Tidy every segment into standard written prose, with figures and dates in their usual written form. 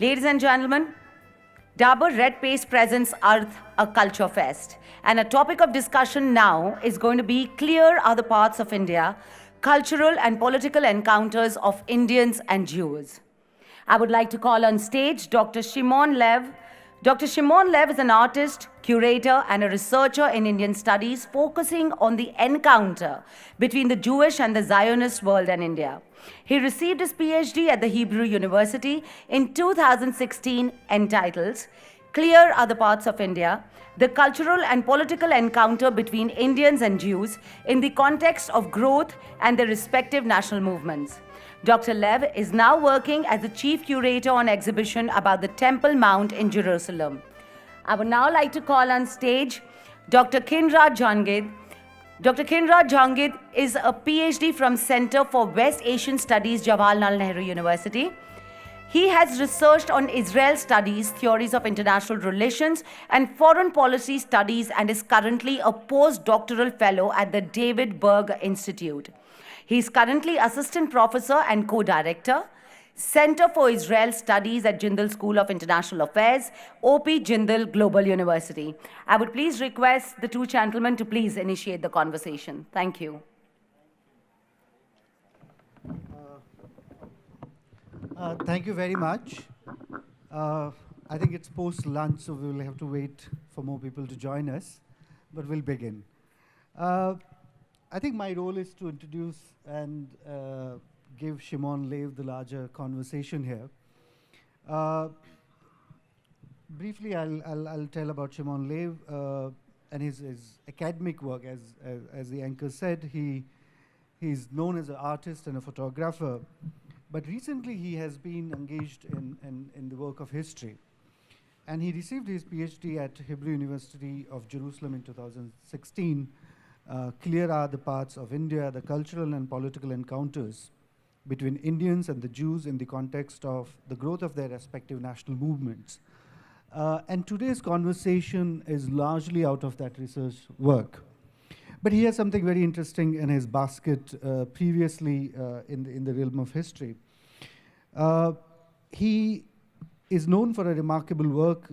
Ladies and gentlemen, Dabur Red Paste presents Arth, a culture fest. And a topic of discussion now is going to be clear other parts of India, cultural and political encounters of Indians and Jews. I would like to call on stage Dr. Shimon Lev. Dr. Shimon Lev is an artist, curator, and a researcher in Indian studies focusing on the encounter between the Jewish and the Zionist world and India. He received his PhD at the Hebrew University in 2016 entitled Clear Other Parts of India, the cultural and political encounter between Indians and Jews in the context of growth and their respective national movements. Dr. Lev is now working as the chief curator on exhibition about the Temple Mount in Jerusalem. I would now like to call on stage Dr. Khinvraj Jangid. Dr. Khinvraj Jangid is a PhD from Center for West Asian Studies, Jawaharlal Nehru University. He has researched on Israel studies, theories of international relations, and foreign policy studies, and is currently a postdoctoral fellow at the David Berg Institute. He is currently assistant professor and co-director, Center for Israel Studies at Jindal School of International Affairs, OP Jindal Global University. I would please request the two gentlemen to please initiate the conversation. Thank you. Thank you very much. I think it's post-lunch, so we will have to wait for more people to join us, but we'll begin. I think my role is to introduce and give Shimon Lev the larger conversation here. Briefly, I'll tell about Shimon Lev and his academic work. As the anchor said, he's known as an artist and a photographer, but recently he has been engaged in the work of history. And he received his PhD at Hebrew University of Jerusalem in 2016. Clear are the parts of India, the cultural and political encounters between Indians and the Jews in the context of the growth of their respective national movements. And today's conversation is largely out of that research work. But he has something very interesting in his basket previously in the realm of history. He is known for a remarkable work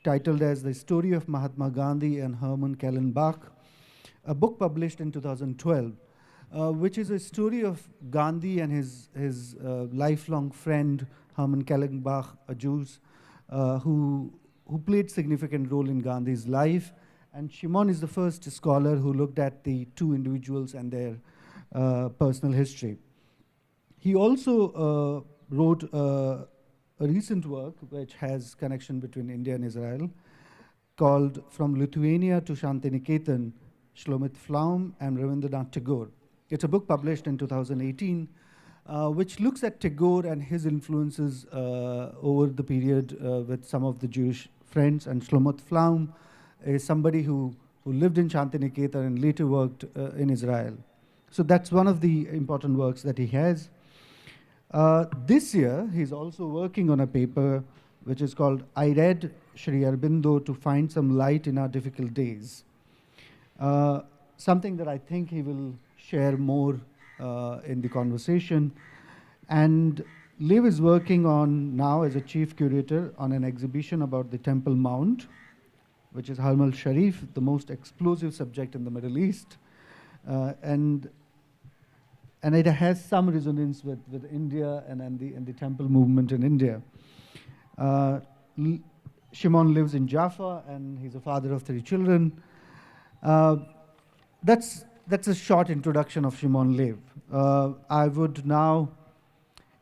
titled as The Story of Mahatma Gandhi and Hermann Kallenbach, a book published in 2012, which is a story of Gandhi and his lifelong friend, Hermann Kallenbach, a Jew who played significant role in Gandhi's life. And Shimon is the first scholar who looked at the two individuals and their personal history. He also wrote a recent work which has connection between India and Israel called From Lithuania to Shantiniketan, Shlomit Flaum and Rabindranath Tagore. It's a book published in 2018, which looks at Tagore and his influences over the period with some of the Jewish friends. And Shlomit Flaum is somebody who lived in Shantiniketan and later worked in Israel. So that's one of the important works that he has. This year, he's also working on a paper which is called I Read Sri Aurobindo to Find Some Light in Our Difficult Days. Something that I think he will share more in the conversation. And Lev is working on now as a chief curator on an exhibition about the Temple Mount, which is Haram al-Sharif, the most explosive subject in the Middle East. And it has some resonance with India and the Temple movement in India. Shimon lives in Jaffa, and he's a father of 3 children. That's a short introduction of Shimon Lev. I would now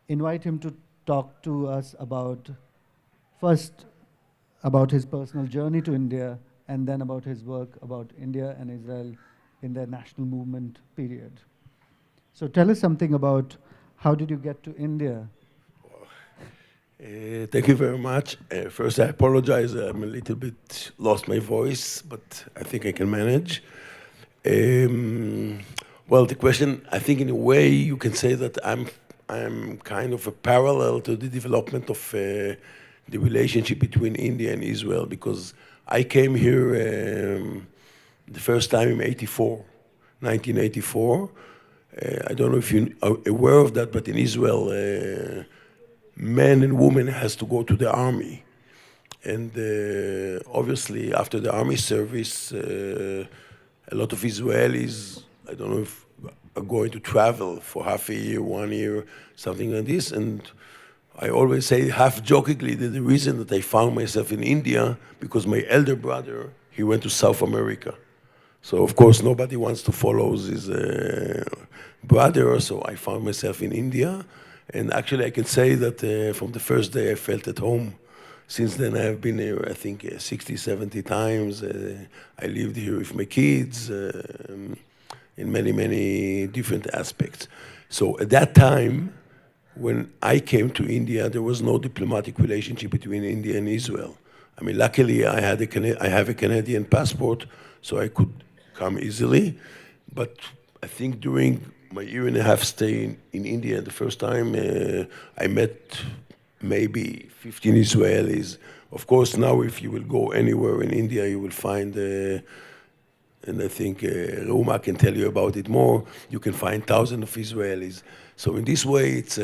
invite him to talk to us first about his personal journey to India, and then about his work about India and Israel in their national movement period. So tell us something about how did you get to India? Thank you very much. First, I apologize. I'm a little bit lost my voice, but I think I can manage. Well, the question, I think in a way you can say that I'm kind of a parallel to the development of the relationship between India and Israel, because I came here the first time in 1984. I don't know if you are aware of that, but in Israel, men and women has to go to the army. And obviously, after the army service, a lot of Israelis, I don't know if are going to travel for half a year, 1 year, something like this. And I always say half jokingly that the reason that I found myself in India, because my elder brother, he went to South America. So of course nobody wants to follow his brother, so I found myself in India. And actually I can say that from the first day I felt at home. Since then I have been here, I think 60, 70 times. I lived here with my kids in many, many different aspects. So at that time, when I came to India, there was no diplomatic relationship between India and Israel. I mean, luckily I have a Canadian passport, so I could come easily. But I think during my year and a half stay in India, the first time I met maybe 15 Israelis. Of course, now if you will go anywhere in India, you will find, and I think Reuma can tell you about it more, you can find thousands of Israelis. So in this way, it's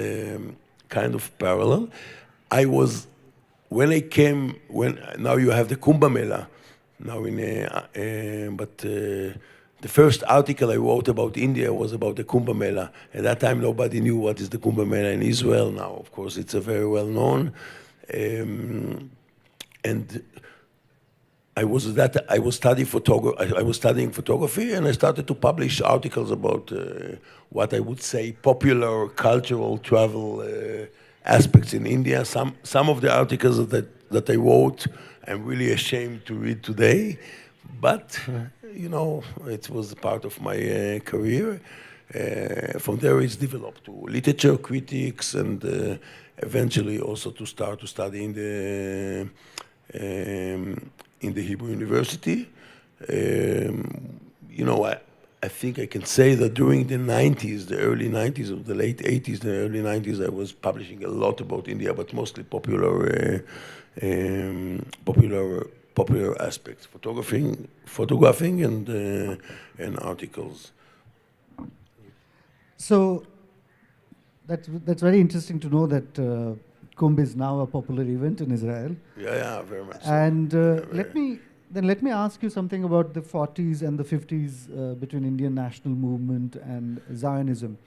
kind of parallel. When I came, now you have the Kumbh Mela, now the first article I wrote about India was about the Kumbh Mela. At that time, nobody knew what is the Kumbh Mela in Israel. Now, of course, it's a very well known. And I was studying photography, and I started to publish articles about what I would say popular cultural travel aspects in India. Some of the articles that I wrote, I'm really ashamed to read today, but you know, it was part of my career. From there, it's developed to literature critics, and eventually also to start to study in the Hebrew University. You know, I think I can say that during the 90s, the early 90s, or the late 80s, the early 90s, I was publishing a lot about India, but mostly popular aspects, photographing and articles. So that's very interesting to know that Kumbh is now a popular event in Israel. Yeah, very much so. And let me ask you something about the 40s and the 50s between Indian national movement and Zionism.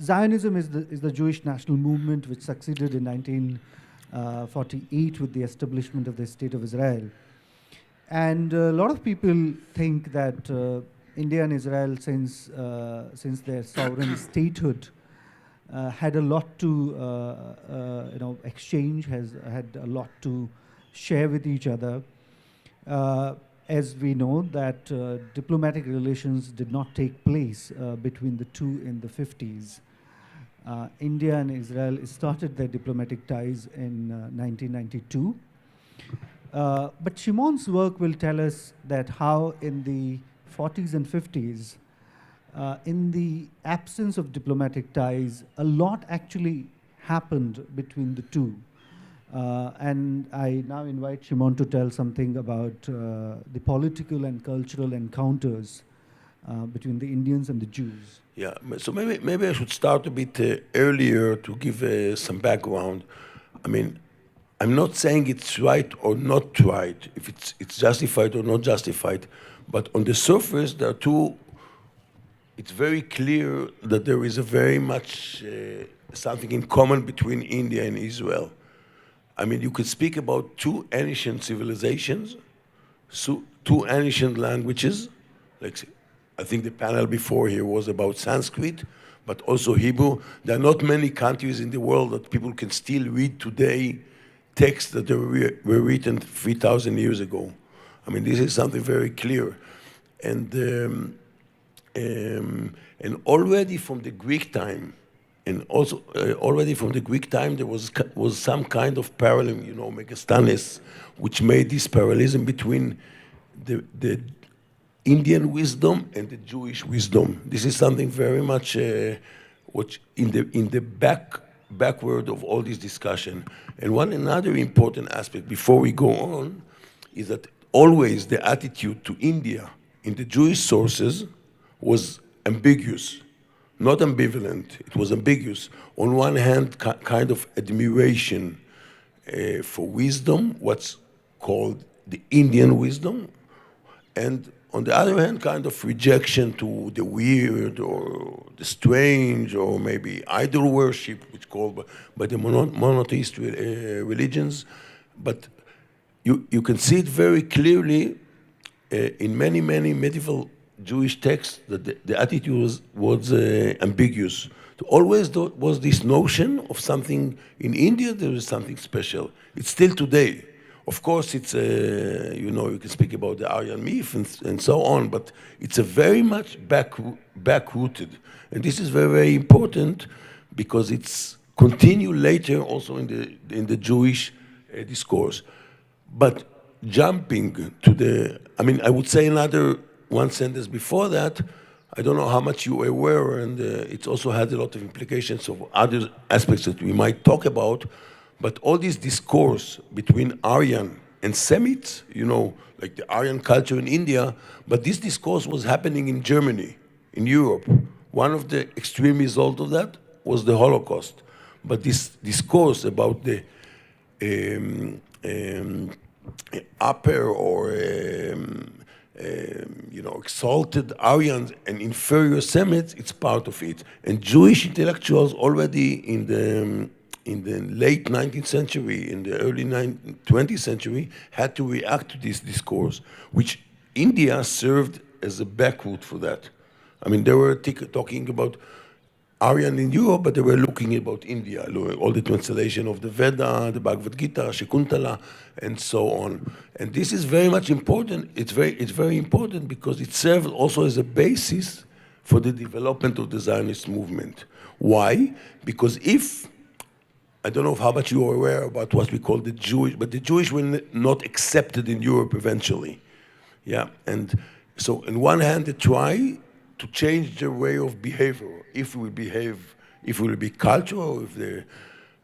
Zionism is the Jewish national movement which succeeded in 1948 with the establishment of the State of Israel. And a lot of people think that India and Israel, since their sovereign statehood, had a lot to exchange, had a lot to share with each other. As we know that diplomatic relations did not take place between the two in the 50s. India and Israel started their diplomatic ties in 1992. But Shimon's work will tell us that how in the 40s and 50s, in the absence of diplomatic ties, a lot actually happened between the two. And I now invite Shimon to tell something about the political and cultural encounters between the Indians and the Jews. Yeah, so maybe I should start a bit earlier to give some background. I mean, I'm not saying it's right or not right, if it's justified or not justified, but on the surface, there are two. It's very clear that there is a very much something in common between India and Israel. I mean, you could speak about two ancient civilizations, two ancient languages. Like, I think the panel before here was about Sanskrit, but also Hebrew. There are not many countries in the world that people can still read today texts that were written 3,000 years ago. I mean, this is something very clear. And already from the Greek time, and also already from the Greek time, there was some kind of parallel, you know, Megasthenes, which made this parallelism between the Indian wisdom and the Jewish wisdom. This is something very much which in the backward of all this discussion. And another important aspect before we go on is that always the attitude to India in the Jewish sources was ambiguous. not ambivalent, it was ambiguous. On one hand, kind of admiration for wisdom, what's called the Indian wisdom, and on the other hand, kind of rejection to the weird or the strange or maybe idol worship, which called by the monotheist religions. But you can see it very clearly in many medieval Jewish texts that the attitude was ambiguous. So always there was this notion of something in India, there is something special. It's still today. Of course, it's, you know, you can speak about the Aryan myth and so on, but it's a very much back-rooted. And this is very important because it's continued later also in the Jewish discourse. But jumping to the, I mean, I would say another one sentence before that. I don't know how much you are aware, and it also had a lot of implications of other aspects that we might talk about. But all this discourse between Aryan and Semites, you know, like the Aryan culture in India, but this discourse was happening in Germany, in Europe. One of the extreme results of that was the Holocaust. But this discourse about the upper or you know, exalted Aryans and inferior Semites, it's part of it. And Jewish intellectuals already in the late 19th century, in the early 20th century, had to react to this discourse, which India served as a backroot for that. I mean, they were talking about Aryan in Europe, but they were looking about India, all the translation of the Veda, the Bhagavad Gita, Shakuntala, and so on. And this is very much important. It's very important because it serves also as a basis for the development of the Zionist movement. Why? Because if, I don't know how much you are aware about what we call the Jewish, but the Jewish were not accepted in Europe eventually. Yeah, and so on one hand, they try to change their way of behavior. If we will be cultural, if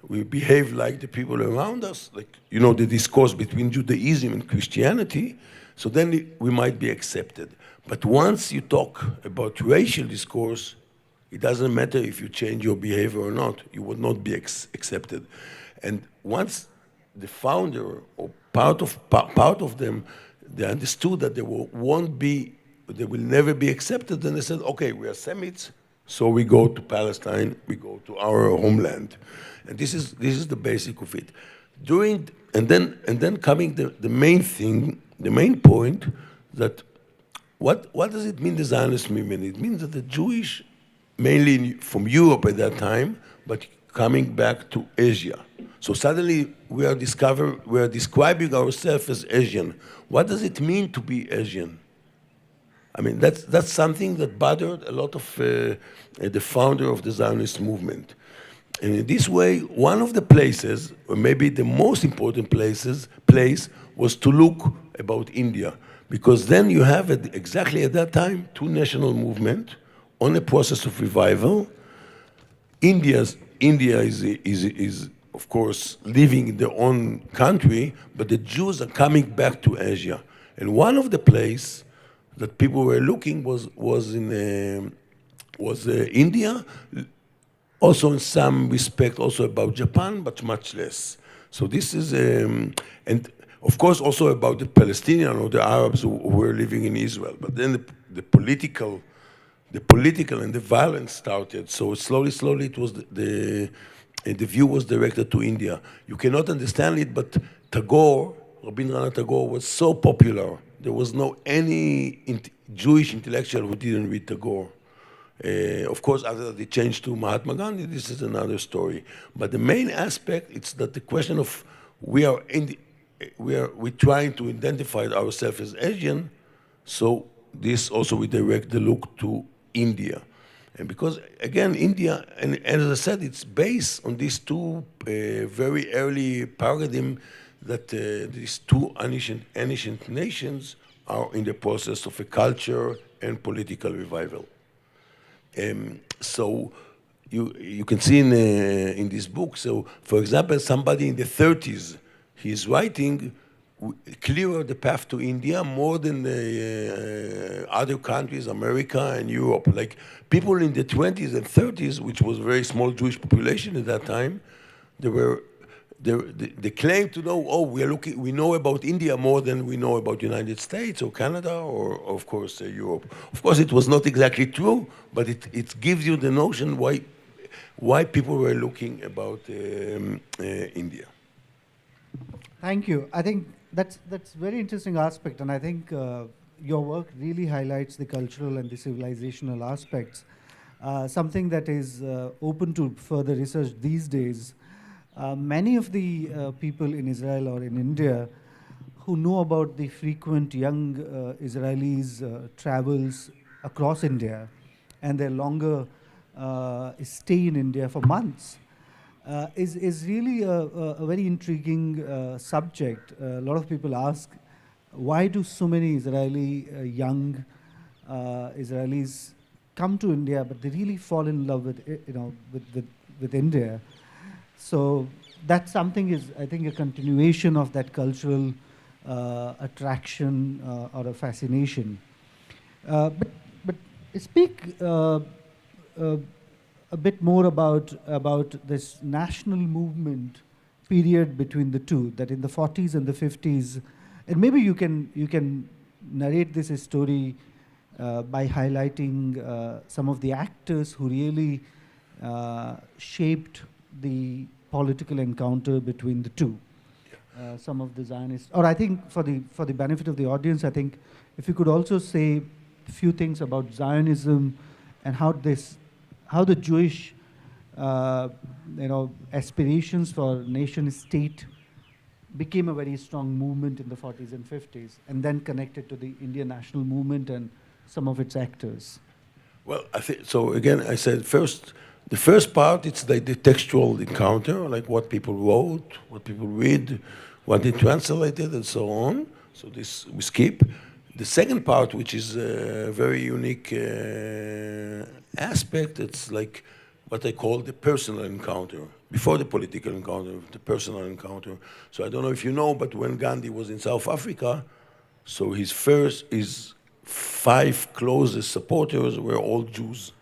we behave like the people around us, like, you know, the discourse between Judaism and Christianity, so then we might be accepted. But once you talk about racial discourse, it doesn't matter if you change your behavior or not, you would not be accepted. And once the founder or part of them, they understood that they will never be accepted, then they said, okay, we are Semites, so we go to Palestine, we go to our homeland. And this is the basic of it. And then coming the main thing, the main point, that what does it mean, the Zionist movement? It means that the Jewish, mainly from Europe at that time, but coming back to Asia. So suddenly we are describing ourselves as Asian. What does it mean to be Asian? I mean, that's something that bothered a lot of the founder of the Zionist movement. And in this way, one of the places, or maybe the most important place, was to look about India. Because then you have, exactly at that time, two national movements on a process of revival. India is, of course, living in their own country, but the Jews are coming back to Asia. And one of the places that people were looking was India, also in some respect also about Japan, but much less. So this is, and of course also about the Palestinian or the Arabs who were living in Israel. But then the political and the violence started. So slowly it was the view was directed to India. You cannot understand it, but Tagore, Rabindranath Tagore, was so popular. There was no any Jewish intellectual who didn't read Tagore. Of course, after they changed to Mahatma Gandhi, this is another story. But the main aspect is that the question of we're trying to identify ourselves as Asian, so this also we direct the look to India. And because, again, India, and as I said, it's based on these two very early paradigm that these two ancient nations are in the process of a culture and political revival. So you can see in this book, so for example, somebody in the 30s, he's writing clearer the path to India more than the other countries, America and Europe. Like people in the 20s and 30s, which was a very small Jewish population at that time, they claimed to know, oh, we know about India more than we know about United States or Canada or of course, Europe. Of course, it was not exactly true, but it gives you the notion why people were looking about India. Thank you. I think that's very interesting aspect, and I think your work really highlights the cultural and the civilizational aspects. Something that is open to further research these days. Many of the people in Israel or in India who know about the frequent young Israelis' travels across India and their longer stay in India for months is really a very intriguing subject. A lot of people ask, why do so many Israeli young Israelis come to India, but they really fall in love with with India? So that's something is, I think, a continuation of that cultural attraction or a fascination. But speak a bit more about this national movement period between the two, that in the 40s and the 50s, and maybe you can narrate this story by highlighting some of the actors who really shaped the political encounter between the two. Some of the Zionists, or I think for the benefit of the audience, I think if you could also say a few things about Zionism and how the Jewish aspirations for nation state became a very strong movement in the 40s and 50s, and then connected to the Indian national movement and some of its actors. Well, I think so. Again, I said the first part, it's the textual encounter, like what people wrote, what people read, what they translated, and so on. So this we skip. The second part, which is a very unique aspect, it's like what I call the personal encounter. Before the political encounter, the personal encounter. So I don't know if you know, but when Gandhi was in South Africa, so his 5 closest supporters were all Jews.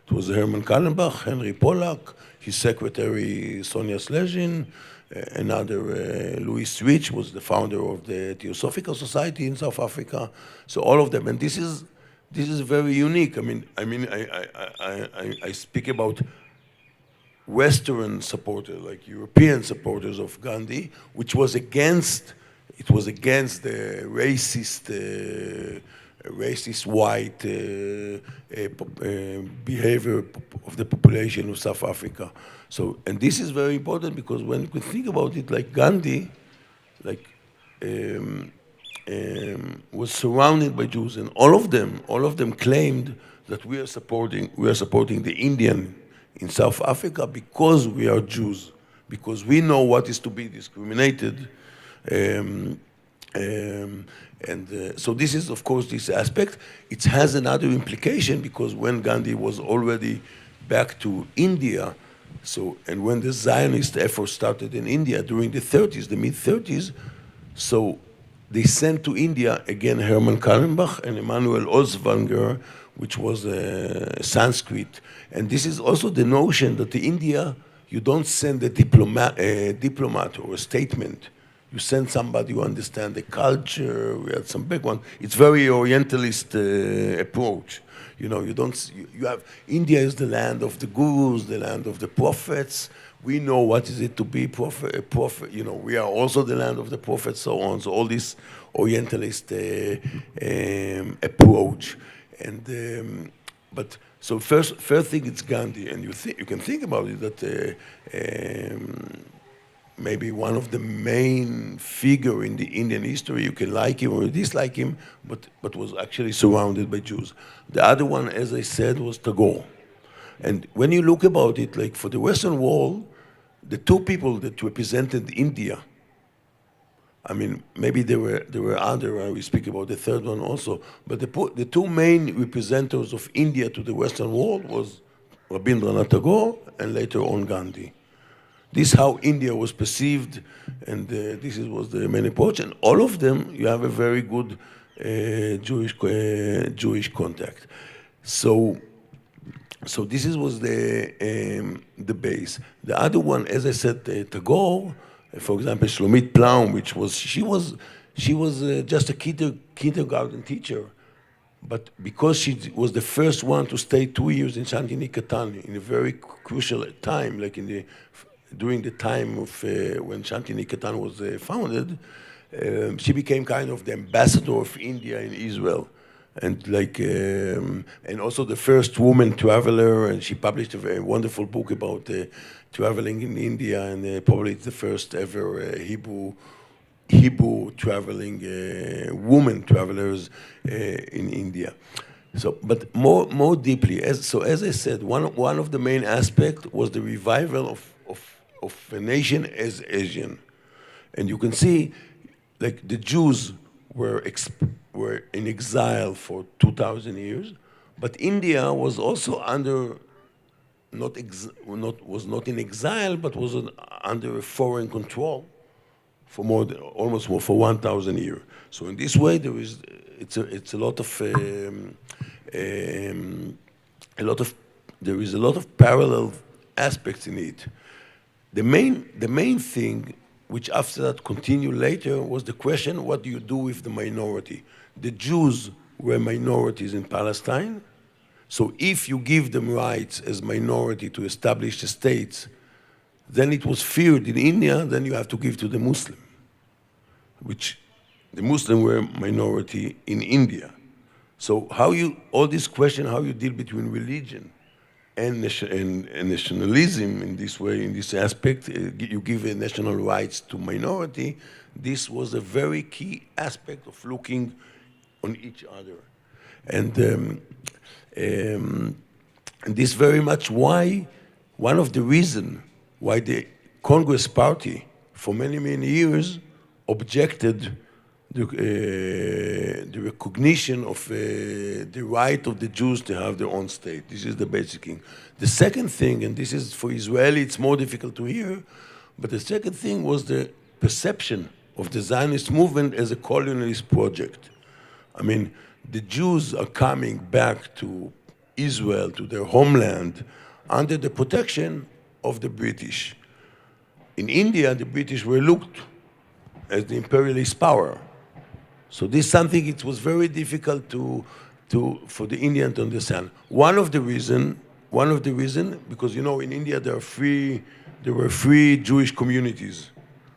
It was Herman Kallenbach, Henry Pollack, his secretary Sonia Slezhin, another Louis Switch was the founder of the Theosophical Society in South Africa. So all of them, and this is very unique. I speak about Western supporters, like European supporters of Gandhi, which was against the racist white behavior of the population of South Africa. So, and this is very important because when you think about it, like Gandhi, was surrounded by Jews, and all of them claimed that we are supporting the Indian in South Africa because we are Jews, because we know what is to be discriminated. So this is, of course, this aspect. It has another implication because when Gandhi was already back to India, and when the Zionist effort started in India during the 30s, the mid-30s, so they sent to India again Herman Kallenbach and Emanuel Oswanger, which was Sanskrit. And this is also the notion that to India, you don't send a diplomat or a statement. You send somebody who understands the culture, we had some background. It's very Orientalist approach. You have, India is the land of the gurus, the land of the prophets. We know what is it to be a prophet. We are also the land of the prophets, so on. So all this Orientalist approach. And but so first thing it's Gandhi, and you can think about it that maybe one of the main figure in the Indian history, you can like him or dislike him, but was actually surrounded by Jews. The other one, as I said, was Tagore. And when you look about it, like for the Western world, the two people that represented India, I mean, maybe there were other, we speak about the third one also, but the two main representatives of India to the Western world was Rabindranath Tagore and later on Gandhi. This is how India was perceived, and was the main approach. And all of them, you have a very good Jewish contact. So this was the base. The other one, as I said, Tagore, for example, Shlomit Plaum, she was just a kindergarten teacher, but because she was the first one to stay 2 years in Shantiniketan in a very crucial time, like during the time of when Shantiniketan was founded, she became kind of the ambassador of India in Israel. And and also the first woman traveler, and she published a very wonderful book about traveling in India, and probably it's the first ever Hebrew traveling woman travelers in India. So, but more deeply, as I said, one of the main aspects was the revival of a nation as Asian, and you can see, like the Jews were in exile for 2,000 years, but India was also was not in exile, but was under a foreign control for almost 1,000 years. So in this way, there is a lot of parallel aspects in it. The main thing, which after that continued later, was the question: what do you do with the minority? The Jews were minorities in Palestine, so if you give them rights as minority to establish the states, then it was feared in India, then you have to give to the Muslim, which the Muslim were minority in India. So all this question, how you deal between religion and nationalism in this way, in this aspect, you give national rights to minority, this was a very key aspect of looking on each other. And this very much one of the reasons why the Congress Party for many, many years objected the recognition of the right of the Jews to have their own state. This is the basic thing. The second thing, and this is for Israeli, it's more difficult to hear, but the second thing was the perception of the Zionist movement as a colonialist project. I mean, the Jews are coming back to Israel, to their homeland, under the protection of the British. In India, the British were looked as the imperialist power. So this is something it was very difficult for the Indian to understand. One of the reason, because in India there were three Jewish communities.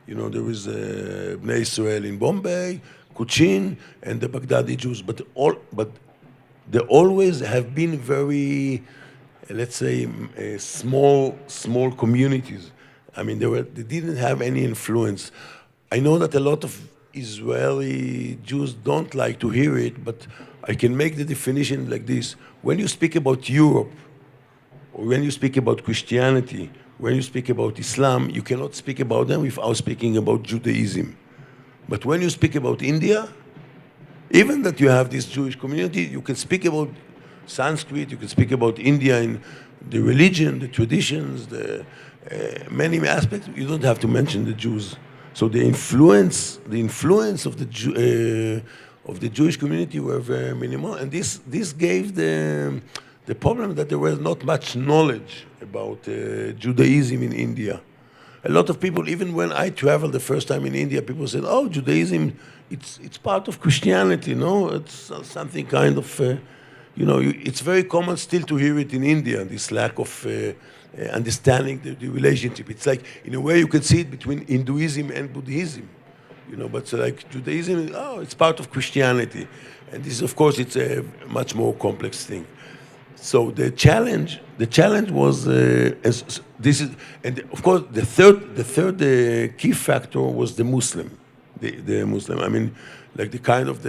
There was Bnei Israel in Bombay, Cochin, and the Baghdadi Jews. But they always have been very, let's say, small communities. I mean, they didn't have any influence. I know that a lot of Israeli Jews don't like to hear it, but I can make the definition like this. When you speak about Europe, or when you speak about Christianity, when you speak about Islam, you cannot speak about them without speaking about Judaism. But when you speak about India, even that you have this Jewish community, you can speak about Sanskrit, you can speak about India in the religion, the traditions, the many aspects. You don't have to mention the Jews. So the influence of the Jewish community were very minimal, and this gave the problem that there was not much knowledge about Judaism in India. A lot of people, even when I traveled the first time in India, people said, "Oh, Judaism, it's part of Christianity, no? It's something kind of, it's very common still to hear it in India. This lack of understanding the relationship. It's like, in a way, you can see it between Hinduism and Buddhism, but it's like Judaism, it's part of Christianity. And this, of course, it's a much more complex thing. So the challenge was, and of course, the third key factor was the Muslim, the Muslim. I mean, like the kind of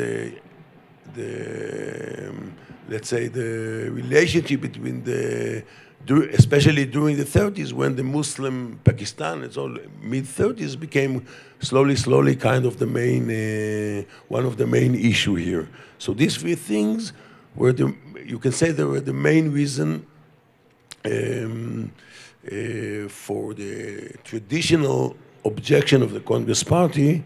let's say the relationship between especially during the 30s, when the Muslim Pakistan, it's all mid-30s, became slowly kind of the main, one of the main issue here. So these three things were you can say they were the main reason for the traditional objection of the Congress Party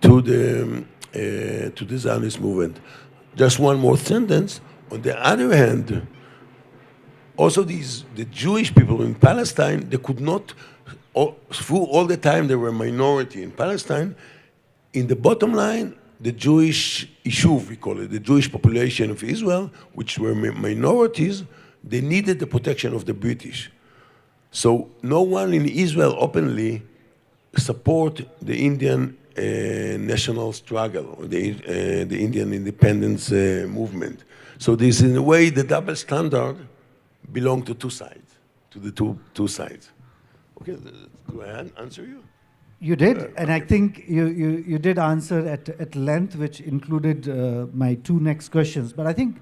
to the Zionist movement. Just one more sentence. On the other hand, also the Jewish people in Palestine, they could not, through all the time they were a minority in Palestine, in the bottom line, the Jewish Ishuv, we call it, the Jewish population of Israel, which were minorities, they needed the protection of the British. So no one in Israel openly support the Indian national struggle, or the Indian independence movement. So this, in a way, the double standard belong to two sides, to the two sides. Okay, do I answer you? You did, and I think you did answer at length, which included my two next questions. But I think,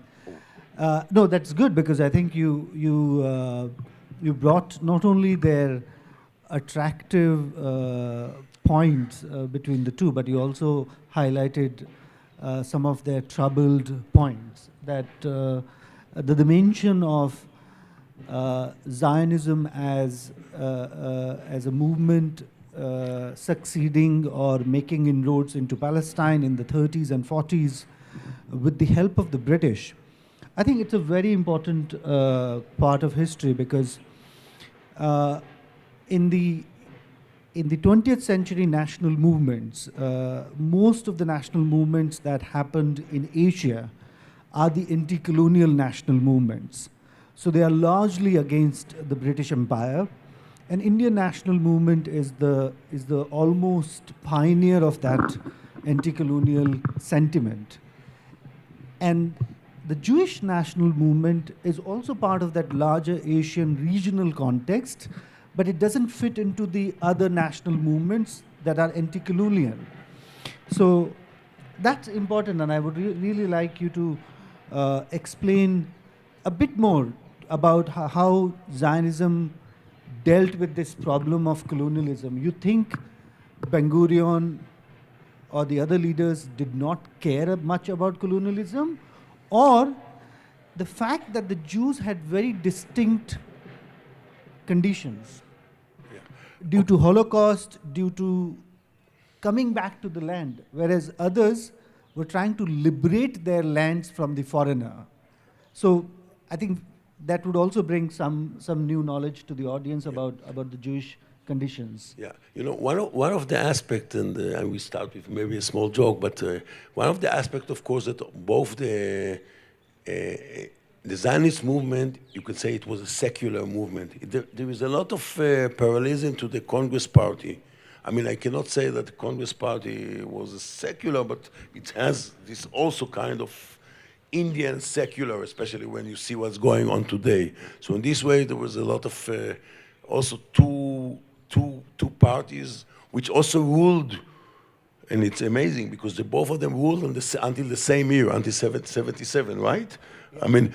no, that's good, because I think you brought not only their attractive points between the two, but you also highlighted some of their troubled points. That the dimension of Zionism as a movement succeeding or making inroads into Palestine in the 30s and 40s with the help of the British. I think it's a very important part of history, because in the 20th century national movements, most of the national movements that happened in Asia are the anti-colonial national movements. So they are largely against the British Empire. And Indian national movement is the almost pioneer of that anti-colonial sentiment. And the Jewish national movement is also part of that larger Asian regional context, but it doesn't fit into the other national movements that are anti-colonial. So that's important, and I would really like you to explain a bit more about how Zionism dealt with this problem of colonialism. You think Ben-Gurion or the other leaders did not care much about colonialism, or the fact that the Jews had very distinct conditions due to Holocaust, due to coming back to the land, whereas others were trying to liberate their lands from the foreigner. So I think that would also bring some new knowledge to the audience about the Jewish conditions. Yeah, you know, one of the aspects, and we start with maybe a small joke, but one of the aspects, of course, that both the Zionist movement, you could say it was a secular movement. There is a lot of parallelism to the Congress Party. I mean, I cannot say that the Congress Party was a secular, but it has this also kind of Indian secular, especially when you see what's going on today. So in this way, there was a lot of also two parties which also ruled, and it's amazing because both of them ruled until the same year, until 77, right? I mean,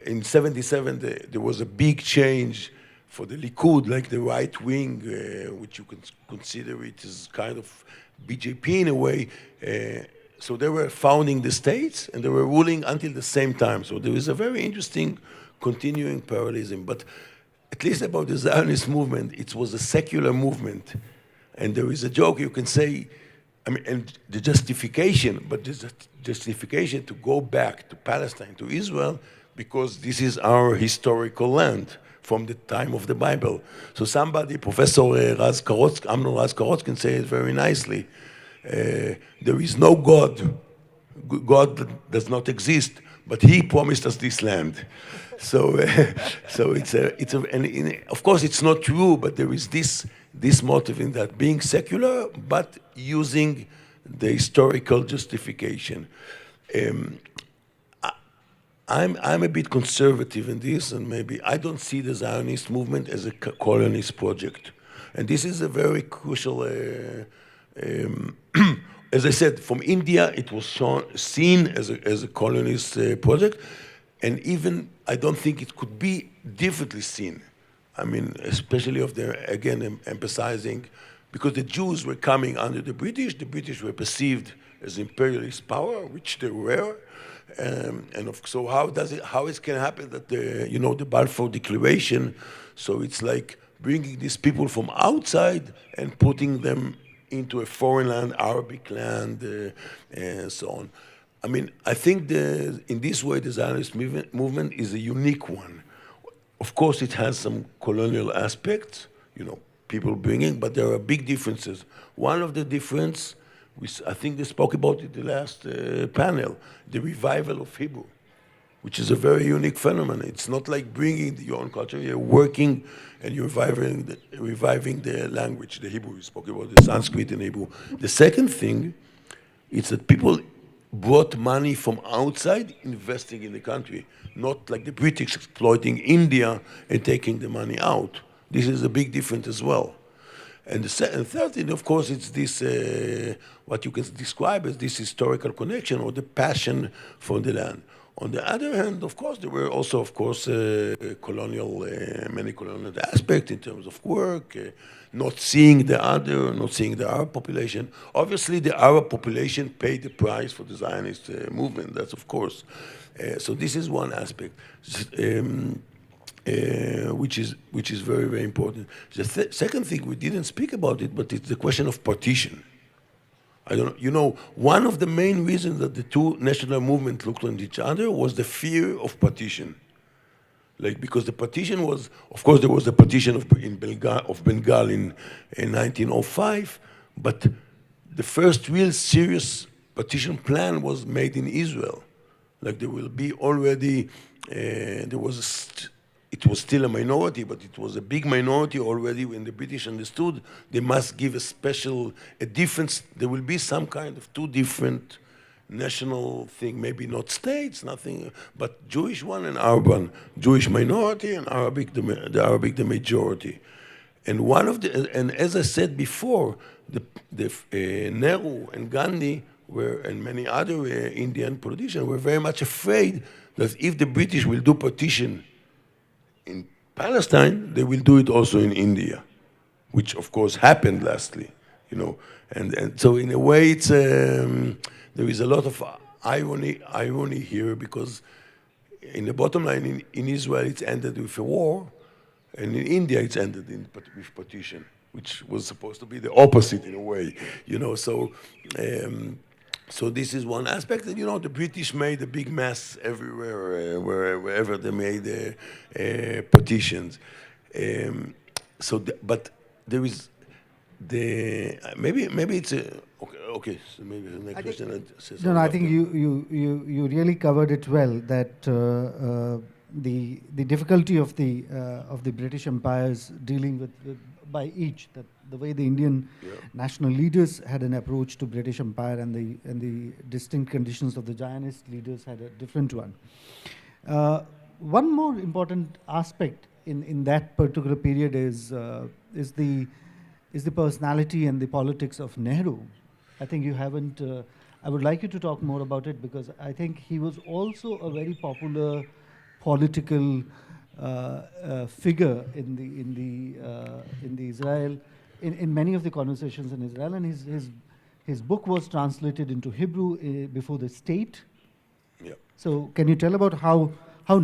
in 77 there was a big change for the Likud, like the right wing, which you can consider it as kind of BJP in a way. So they were founding the states and they were ruling until the same time. So there is a very interesting continuing parallelism. But at least about the Zionist movement, it was a secular movement. And there is a joke you can say, I mean, and the justification, but the justification to go back to Palestine, to Israel, because this is our historical land from the time of the Bible. So somebody, Professor Amnon Raz Karotz, can say it very nicely. There is no God. God does not exist, but He promised us this land. So, and of course it's not true, but there is this motive in that, being secular, but using the historical justification. I'm a bit conservative in this, and maybe I don't see the Zionist movement as a colonist project. And this is a very crucial, as I said, from India, it was seen as a colonist project, and even I don't think it could be differently seen. I mean, especially of again, emphasizing, because the Jews were coming under the British were perceived as imperialist power, which they were, so how it can happen that the Balfour Declaration, so it's like bringing these people from outside and putting them into a foreign land, Arabic land, and so on. I mean, I think in this way, the Zionist movement is a unique one. Of course, it has some colonial aspects, people bringing, but there are big differences. One of the difference, I think they spoke about it in the last panel, the revival of Hebrew, which is a very unique phenomenon. It's not like bringing your own culture, you're working and you're reviving the language, the Hebrew. We spoke about the Sanskrit and Hebrew. The second thing is that people brought money from outside investing in the country, not like the British exploiting India and taking the money out. This is a big difference as well. And the third thing, of course, it's this, what you can describe as this historical connection or the passion for the land. On the other hand, of course, there were also, of course, many colonial aspects in terms of work, not seeing the other, not seeing the Arab population. Obviously, the Arab population paid the price for the Zionist movement, that's of course. So this is one aspect, which is very, very important. The second thing, we didn't speak about it, but it's the question of partition. I don't know, one of the main reasons that the two national movements looked at each other was the fear of partition. Because the partition was, of course, there was a partition of Bengal in 1905, but the first real serious partition plan was made in Israel. There will be already, it was still a minority, but it was a big minority already when the British understood they must give a difference. There will be some kind of two different national thing, maybe not states, nothing, but Jewish one and Arab one. Jewish minority and Arabic, the Arabic the majority. And as I said before, Nehru and Gandhi and many other Indian politicians were very much afraid that if the British will do partition in Palestine, they will do it also in India, which of course happened lastly, And so in a way, it's there is a lot of irony here, because in the bottom line, in Israel it's ended with a war, and in India it's ended with partition, which was supposed to be the opposite in a way, So this is one aspect. And, the British made a big mess everywhere, wherever they made partitions. But there is maybe it's a okay. So maybe the next question. No, I think you really covered it well. That the difficulty of the British empires dealing with by each, that the way the Indian national leaders had an approach to British Empire and the distinct conditions of the Zionist leaders had a different one. One more important aspect in that particular period is the personality and the politics of Nehru. I think you haven't. I would like you to talk more about it, because I think he was also a very popular political figure in the Israel, in many of the conversations in Israel, and his book was translated into Hebrew before the state. Yeah. So can you tell about how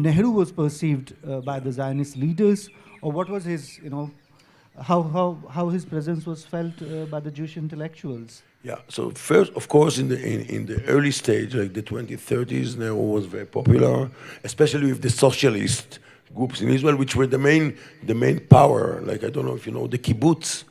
Nehru was perceived by the Zionist leaders, or what was his, how his presence was felt by the Jewish intellectuals? Yeah. So first, of course, in the early stage, like the 2030s, Nehru was very popular, especially with the socialist groups in Israel, which were the main power. Like, I don't know if you know the kibbutz,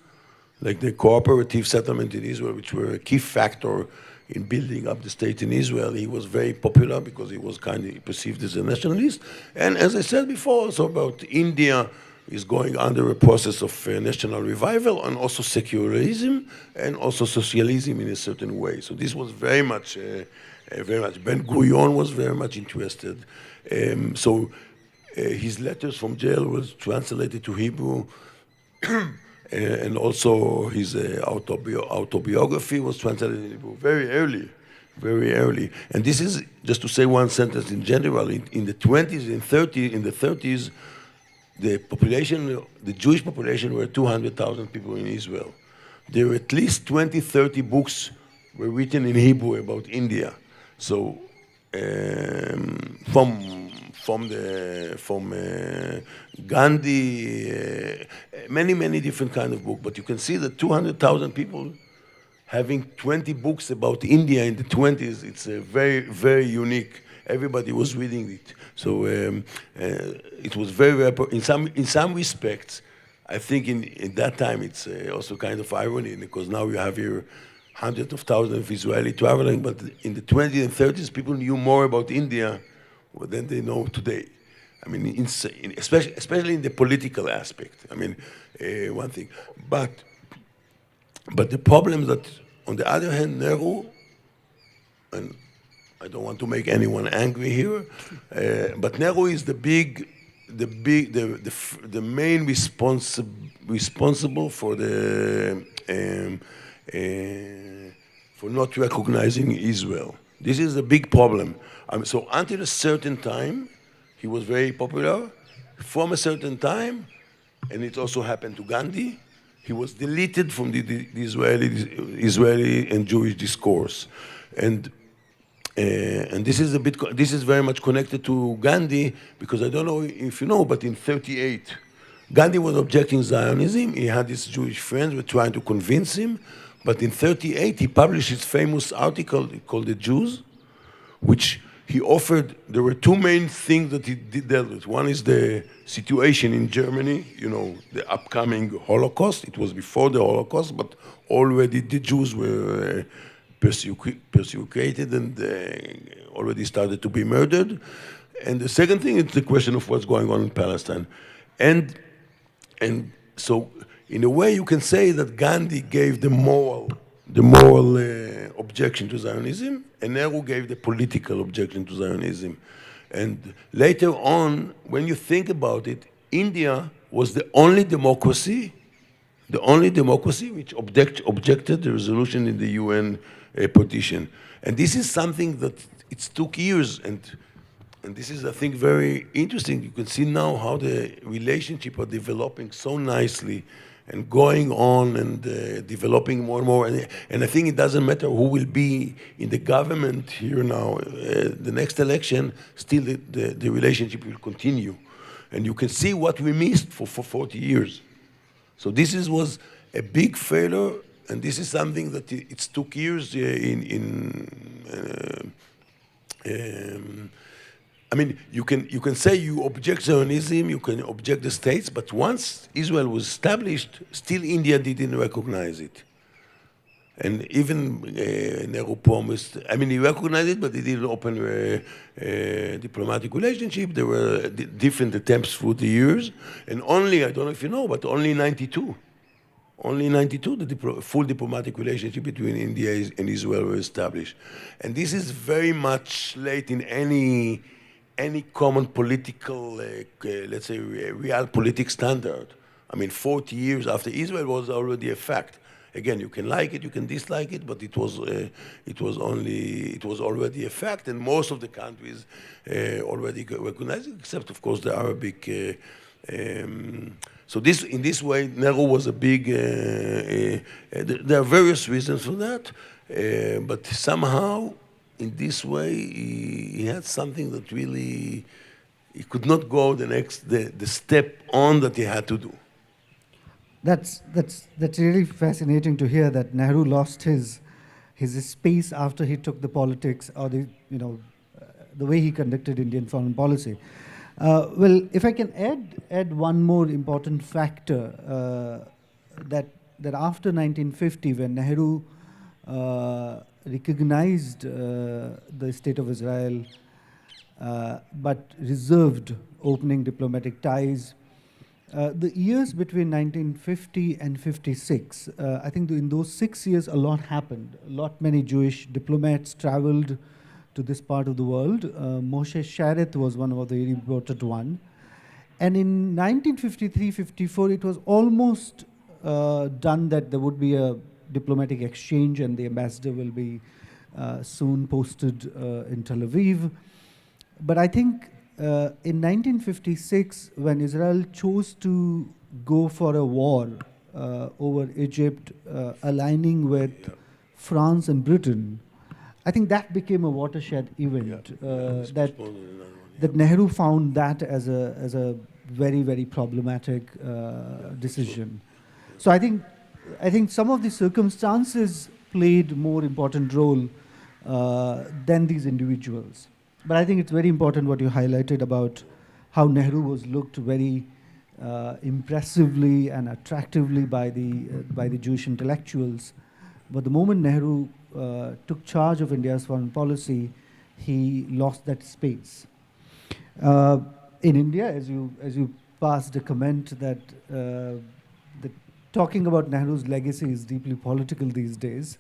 like the cooperative settlement in Israel, which were a key factor in building up the state in Israel. He was very popular because he was kind of perceived as a nationalist. And as I said before, also about India is going under a process of national revival, and also secularism, and also socialism in a certain way. So this was very much Ben-Gurion was very much interested. His letters from jail was translated to Hebrew, and also his autobiography was translated in Hebrew very early. And this is, just to say one sentence in general, in the 20s, in the 30s, the Jewish population were 200,000 people in Israel. There were at least 20, 30 books were written in Hebrew about India. So from from Gandhi, many different kind of book. But you can see that 200,000 people having 20 books about India in the 20s, it's very unique. Everybody was reading it. So it was very, in some respects, I think in that time it's also kind of irony, because now you have here hundreds of thousands of Israeli traveling, but in the 20s and 30s, people knew more about India than they know today. I mean, especially in the political aspect. I mean, one thing. But the problem that, on the other hand, Nehru, and I don't want to make anyone angry here, but Nehru is the main responsible for for not recognizing Israel. This is a big problem. So until a certain time, he was very popular. From a certain time, and it also happened to Gandhi, he was deleted from the Israeli and Jewish discourse, and this is this is very much connected to Gandhi, because I don't know if you know, but in '38, Gandhi was objecting Zionism. He had his Jewish friends were trying to convince him, but in '38 he published his famous article called "The Jews," which he offered. There were two main things that he dealt with. One is the situation in Germany, you know, the upcoming Holocaust. It was before the Holocaust, but already the Jews were persecuted and already started to be murdered. And the second thing is the question of what's going on in Palestine. And so, in a way, you can say that Gandhi gave the moral objection to Zionism, and Nehru gave the political objection to Zionism. And later on, when you think about it, India was the only democracy which objected the resolution in the UN petition. And this is something that it took years, and this is, I think, very interesting. You can see now how the relationship are developing so nicely and going on and developing more and more. And I think it doesn't matter who will be in the government here now. The next election, still the relationship will continue. And you can see what we missed for 40 years. So this was a big failure, and this is something that it took years I mean, you can say you object Zionism, you can object the states, but once Israel was established, still India didn't recognize it. And even Nehru promised, I mean, he recognized it, but he didn't open a diplomatic relationship. There were different attempts through the years, and only, I don't know if you know, but only in '92, the full diplomatic relationship between India and Israel were established. And this is very much late in any common political, let's say, real political standard. I mean, 40 years after Israel was already a fact. Again, you can like it, you can dislike it, but it was already a fact, and most of the countries already recognized it, except, of course, the Arabic. So in this way, Nehru was a big. There are various reasons for that, but somehow, in this way, he had something that really he could not go the step on that he had to do. That's really fascinating to hear that Nehru lost his space after he took the politics, or the way he conducted Indian foreign policy. Well, if I can add one more important factor, that after 1950, when Nehru recognized the state of Israel, but reserved opening diplomatic ties. The years between 1950 and 56, I think in those 6 years, a lot happened. Many Jewish diplomats traveled to this part of the world. Moshe Shareth was one of the very important one. And in 1953-54, it was almost done that there would be a diplomatic exchange and the ambassador will be soon posted in Tel Aviv. But I think in 1956, when Israel chose to go for a war over Egypt, aligning with France and Britain, I think that became a watershed event. that Nehru found that as a very, very problematic decision. So I think some of the circumstances played more important role than these individuals. But I think it's very important what you highlighted about how Nehru was looked very impressively and attractively by the Jewish intellectuals. But the moment Nehru took charge of India's foreign policy, he lost that space. In India, as you passed a comment that talking about Nehru's legacy is deeply political these days,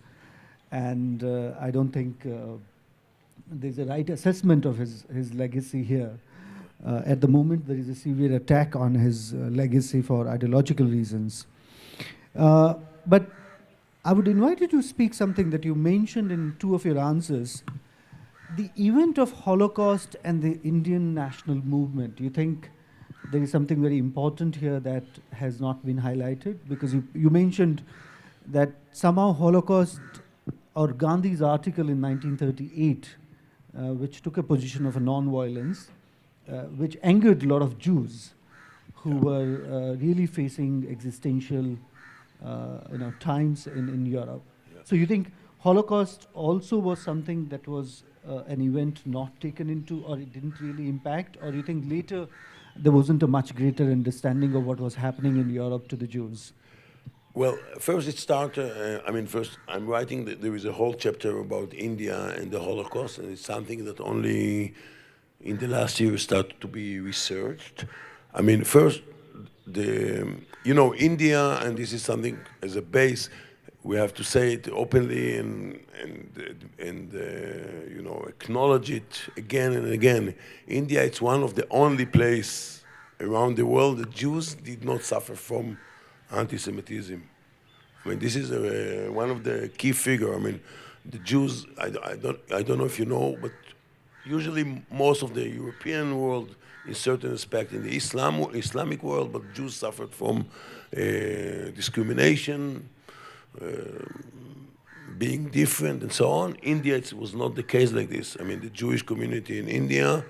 and I don't think there's a right assessment of his legacy here. At the moment, there is a severe attack on his legacy for ideological reasons. But I would invite you to speak something that you mentioned in two of your answers. The event of Holocaust and the Indian national movement. Do you think there is something very important here that has not been highlighted? Because you mentioned that somehow Holocaust, or Gandhi's article in 1938, which took a position of a non-violence, which angered a lot of Jews who were really facing existential times in Europe. Yeah. So you think Holocaust also was something that was an event not taken into, or it didn't really impact, or you think later there wasn't a much greater understanding of what was happening in Europe to the Jews? Well, first it started, first I'm writing that there is a whole chapter about India and the Holocaust, and it's something that only in the last year started to be researched. I mean, first, India, and this is something as a base, we have to say it openly and acknowledge it again and again. India, it's one of the only places around the world that Jews did not suffer from anti-Semitism. I mean, this is one of the key figures. I mean, the Jews, I don't know if you know, but usually most of the European world, in certain respect, in the Islamic world, but Jews suffered from discrimination, being different, and so on. India, it was not the case like this. I mean, the Jewish community in India,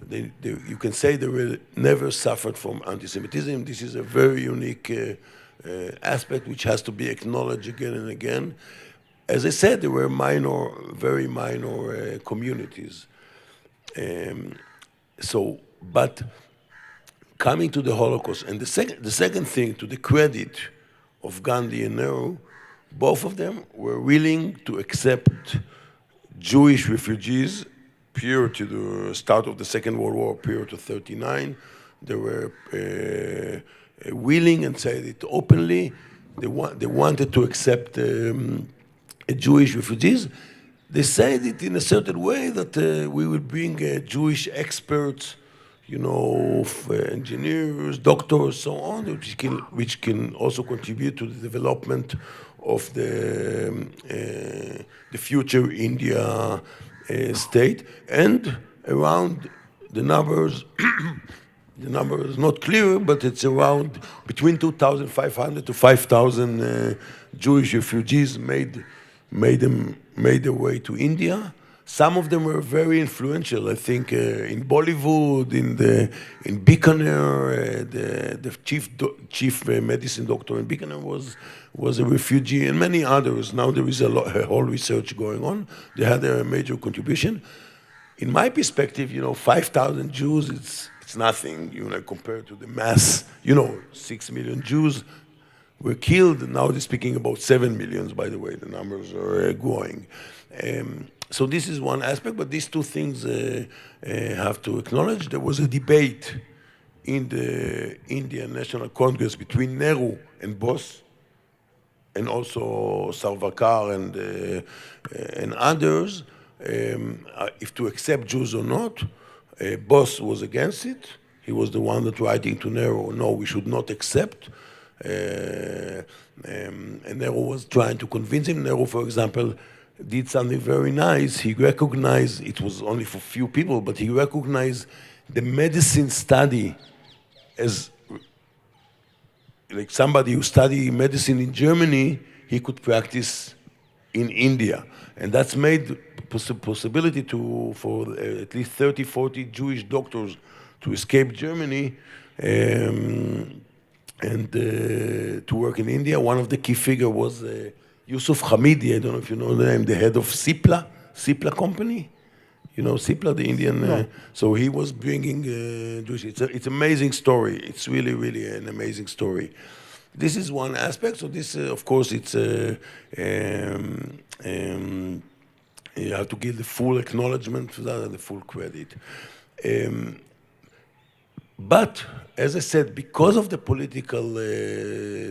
you can say they will never suffered from anti-Semitism. This is a very unique aspect which has to be acknowledged again and again. As I said, there were very minor communities. But coming to the Holocaust, and the second thing, to the credit of Gandhi and Nehru, both of them were willing to accept Jewish refugees prior to the start of the Second World War, prior to 1939. They were willing and said it openly. They wanted to accept Jewish refugees. They said it in a certain way that we will bring Jewish experts, engineers, doctors, so on, which can also contribute to the development of the future India state. And around the numbers, the number is not clear, but it's around between 2,500 to 5,000 Jewish refugees made their way to India. Some of them were very influential. I think in Bollywood, in Bikaner, the chief medicine doctor in Bikaner was a refugee, and many others. Now there is a whole research going on. They had a major contribution. In my perspective, 5,000 Jews, it's nothing, compared to the mass. 6 million Jews were killed. Now they're speaking about 7 million, by the way. The numbers are growing. So this is one aspect, but these two things have to acknowledge. There was a debate in the Indian National Congress between Nehru and Bose, and also Sarvarkar and others, if to accept Jews or not. Bose was against it. He was the one that writing to Nehru, no, we should not accept. And Nehru was trying to convince him. Nehru, for example, did something very nice. He recognized, it was only for few people, but he recognized the medicine study as like somebody who studied medicine in Germany, he could practice in India. And that's made possibility for at least 30, 40 Jewish doctors to escape Germany and to work in India. One of the key figures was Yusuf Hamidi. I don't know if you know the name, the head of Cipla company. You know Cipla, the Indian. No. So he was bringing Jewish. It's an amazing story. It's really, really an amazing story. This is one aspect. So this, of course, it's you have to give the full acknowledgement to that and the full credit. But as I said, because of the political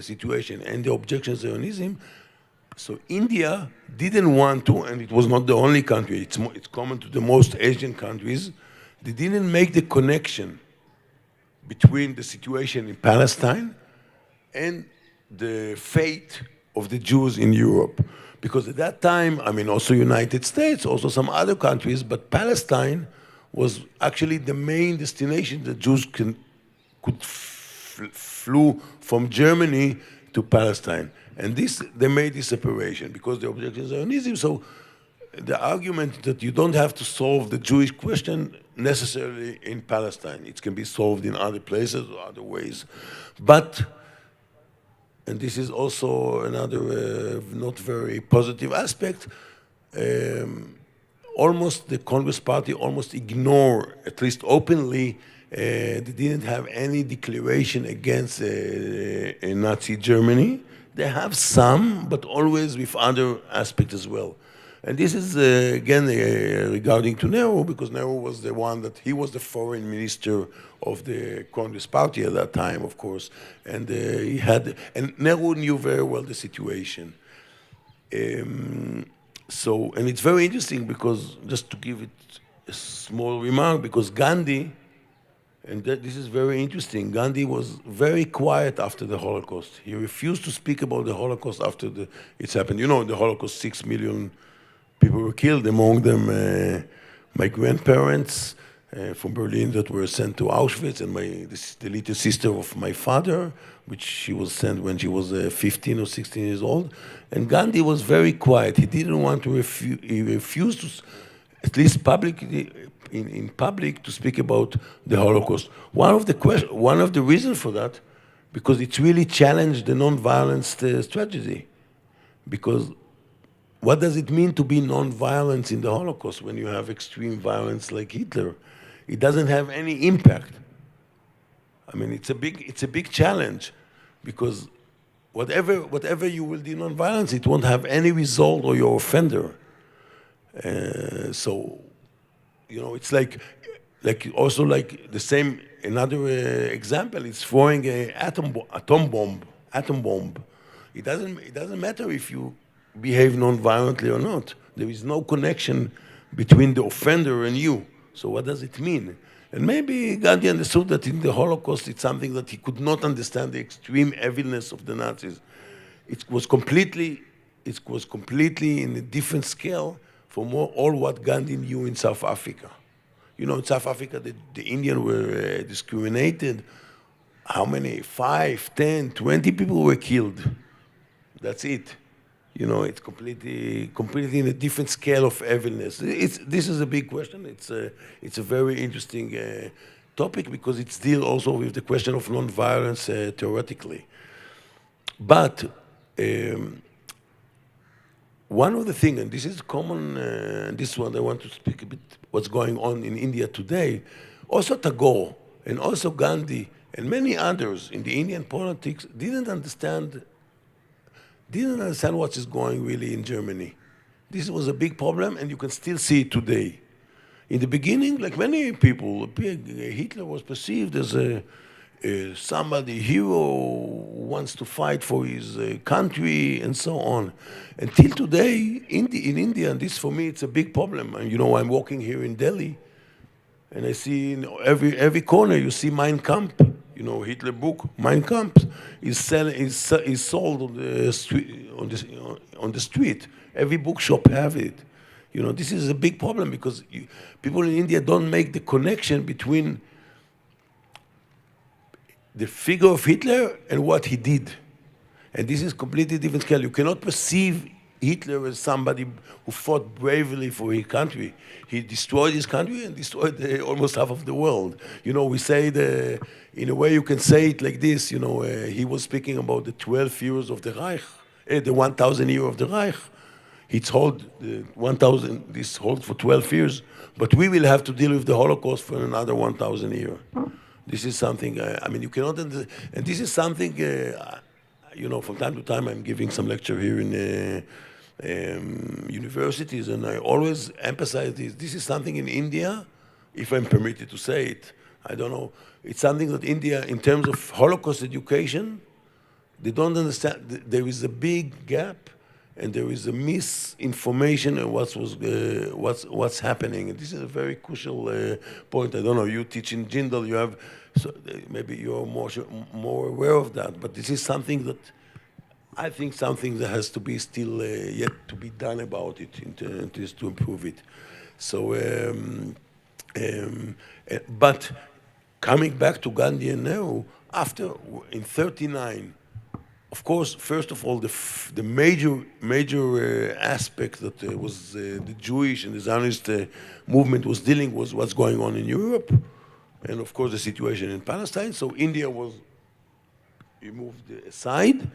situation and the objections to Zionism, so India didn't want to, and it was not the only country, it's common to the most Asian countries, they didn't make the connection between the situation in Palestine and the fate of the Jews in Europe. Because at that time, I mean, also United States, also some other countries, but Palestine was actually the main destination the Jews could flew from Germany to Palestine. And this, they made this separation because the objection is Zionism. So the argument that you don't have to solve the Jewish question necessarily in Palestine. It can be solved in other places or other ways. But, and this is also another not very positive aspect, almost the Congress Party almost ignore, at least openly, they didn't have any declaration against Nazi Germany. They have some, but always with other aspects as well. And this is, again, regarding to Nehru, because Nehru was the one that, he was the foreign minister of the Congress Party at that time, of course. And he had, and Nehru knew very well the situation. So, and it's very interesting because, just to give it a small remark, because Gandhi, and this is very interesting, Gandhi was very quiet after the Holocaust. He refused to speak about the Holocaust after it's happened. You know, the Holocaust, 6 million people were killed, among them my grandparents from Berlin that were sent to Auschwitz, and the little sister of my father, which she was sent when she was 15 or 16 years old. And Gandhi was very quiet. He didn't want to he refused to, at least publicly, in public, to speak about the Holocaust. One of the reasons for that, because it really challenged the non-violence strategy. Because what does it mean to be non-violence in the Holocaust when you have extreme violence like Hitler? It doesn't have any impact. I mean, it's a big challenge, because whatever you will do non-violence, it won't have any result or your offender. So, you know, it's like also like the same. Another example is throwing an atom bomb. It doesn't matter if you behave non-violently or not. There is no connection between the offender and you. So what does it mean? And maybe Gandhi understood that in the Holocaust it's something that he could not understand, the extreme evilness of the Nazis. It was completely in a different scale from all what Gandhi knew in South Africa. You know, in South Africa, the Indians were discriminated. How many? 5, 10, 20 people were killed. That's it. You know, it's completely in a different scale of evilness. This is a big question. It's a very interesting topic, because it deals also with the question of non-violence theoretically. But one of the things, and this is common, this one I want to speak a bit what's going on in India today, also Tagore and also Gandhi and many others in the Indian politics didn't understand what is going really in Germany. This was a big problem, and you can still see it today. In the beginning, like many people, Hitler was perceived as somebody, hero who wants to fight for his country and so on. Until today, in India, and this for me, it's a big problem. And you know, I'm walking here in Delhi, and I see in every corner, you see Mein Kampf. You know, Hitler book, Mein Kampf, is sold on the street. Every bookshop have it. You know, this is a big problem, because people in India don't make the connection between the figure of Hitler and what he did. And this is completely different scale. You cannot perceive Hitler as somebody who fought bravely for his country. He destroyed his country and destroyed almost half of the world. You know, we say in a way you can say it like this, you know, he was speaking about the 12 years of the Reich, the 1,000 year of the Reich. It's hold 1,000, this holds for 12 years, but we will have to deal with the Holocaust for another 1,000 years. This is something, I mean, you cannot, and this is something, you know, from time to time I'm giving some lecture here in universities, and I always emphasize this. This is something in India, if I'm permitted to say it, I don't know, it's something that India, in terms of Holocaust education, they don't understand, there is a big gap, and there is a misinformation of what's happening. And this is a very crucial point. I don't know, you teach in Jindal, you have, so maybe you're more aware of that, but this is something that, I think something that has to be still yet to be done about it to improve it. So, but coming back to Gandhi and Nehru, in 39, of course, first of all, the major aspect that was the Jewish and the Zionist movement was dealing was what's going on in Europe, and of course the situation in Palestine. So India was moved aside,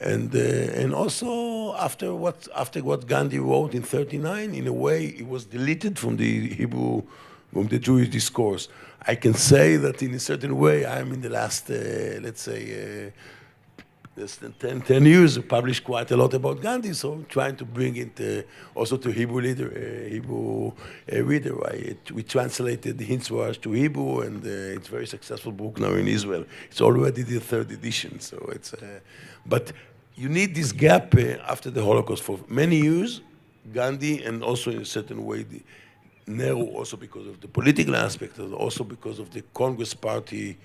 and also after what Gandhi wrote in 39, in a way, it was deleted from the Jewish discourse. I can say that in a certain way, I'm in the last, let's say. Less than 10 years, published quite a lot about Gandhi, so trying to bring it also to Hebrew reader. We translated the Khinvraj to Hebrew, and it's a very successful book now in Israel. It's already the 3rd edition, so it's. But you need this gap after the Holocaust for many years. Gandhi, and also in a certain way, Nehru, also because of the political aspect, and also because of the Congress Party.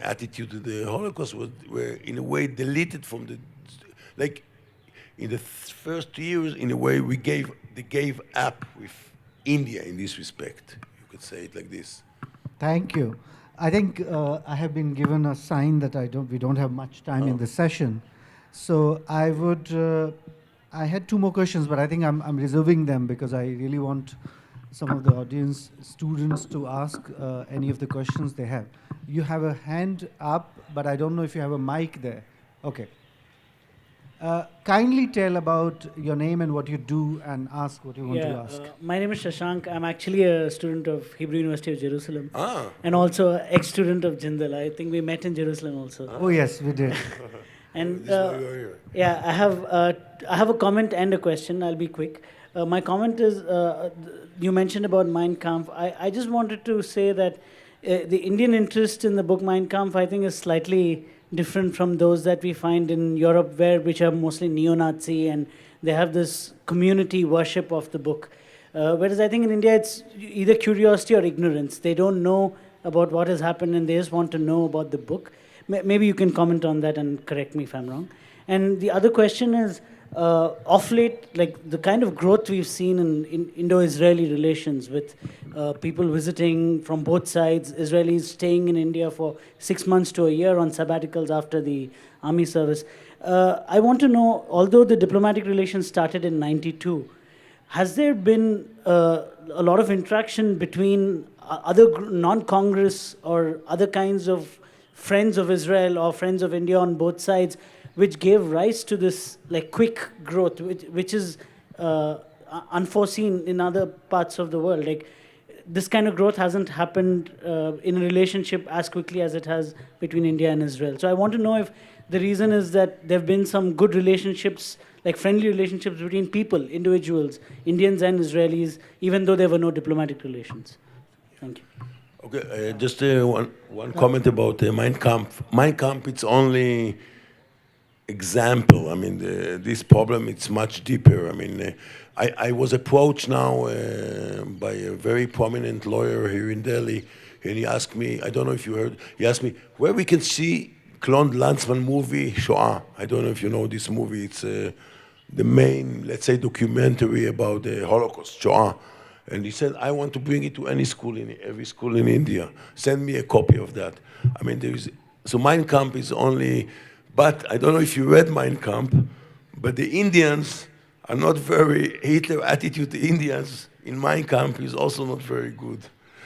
Attitude to the Holocaust were in a way deleted from the, like in the first years, in a way they gave up with India in this respect. You could say it like this. Thank you. I think I have been given a sign that we don't have much time in the session. So I had 2 more questions, but I think I'm reserving them because I really want some of the audience students to ask any of the questions they have. You have a hand up, but I don't know if you have a mic there. Okay. Kindly tell about your name and what you do and ask what you want to ask. My name is Shashank. I'm actually a student of Hebrew University of Jerusalem and also an ex-student of Jindal. I think we met in Jerusalem also. Oh yes, we did. And yeah, I have a comment and a question. I'll be quick. My comment is, you mentioned about Mein Kampf. I just wanted to say that the Indian interest in the book Mein Kampf, I think, is slightly different from those that we find in Europe, which are mostly neo-Nazi, and they have this community worship of the book. Whereas I think in India, it's either curiosity or ignorance. They don't know about what has happened, and they just want to know about the book. Maybe you can comment on that and correct me if I'm wrong. And the other question is, off late, like the kind of growth we've seen in Indo-Israeli relations with people visiting from both sides, Israelis staying in India for 6 months to a year on sabbaticals after the army service. I want to know, although the diplomatic relations started in '92, has there been a lot of interaction between other non-Congress or other kinds of friends of Israel or friends of India on both sides, which gave rise to this like quick growth, which is unforeseen in other parts of the world? Like this kind of growth hasn't happened in a relationship as quickly as it has between India and Israel. So I want to know if the reason is that there have been some good relationships, like friendly relationships between people, individuals, Indians and Israelis, even though there were no diplomatic relations. Thank you. Okay, just one comment about Mein Kampf. Mein Kampf, it's only example. I mean, this problem, it's much deeper. I mean, I was approached now by a very prominent lawyer here in Delhi, and he asked me, I don't know if you heard, he asked me where we can see Klon Lanzmann movie, Shoah. I don't know if you know this movie. It's the main, let's say, documentary about the Holocaust, Shoah. And he said, I want to bring it to any school, every school in India. Send me a copy of that. I mean, so Mein Kampf is only, but I don't know if you read Mein Kampf, But the Indians are not very, Hitler's attitude to Indians in Mein Kampf is also not very good.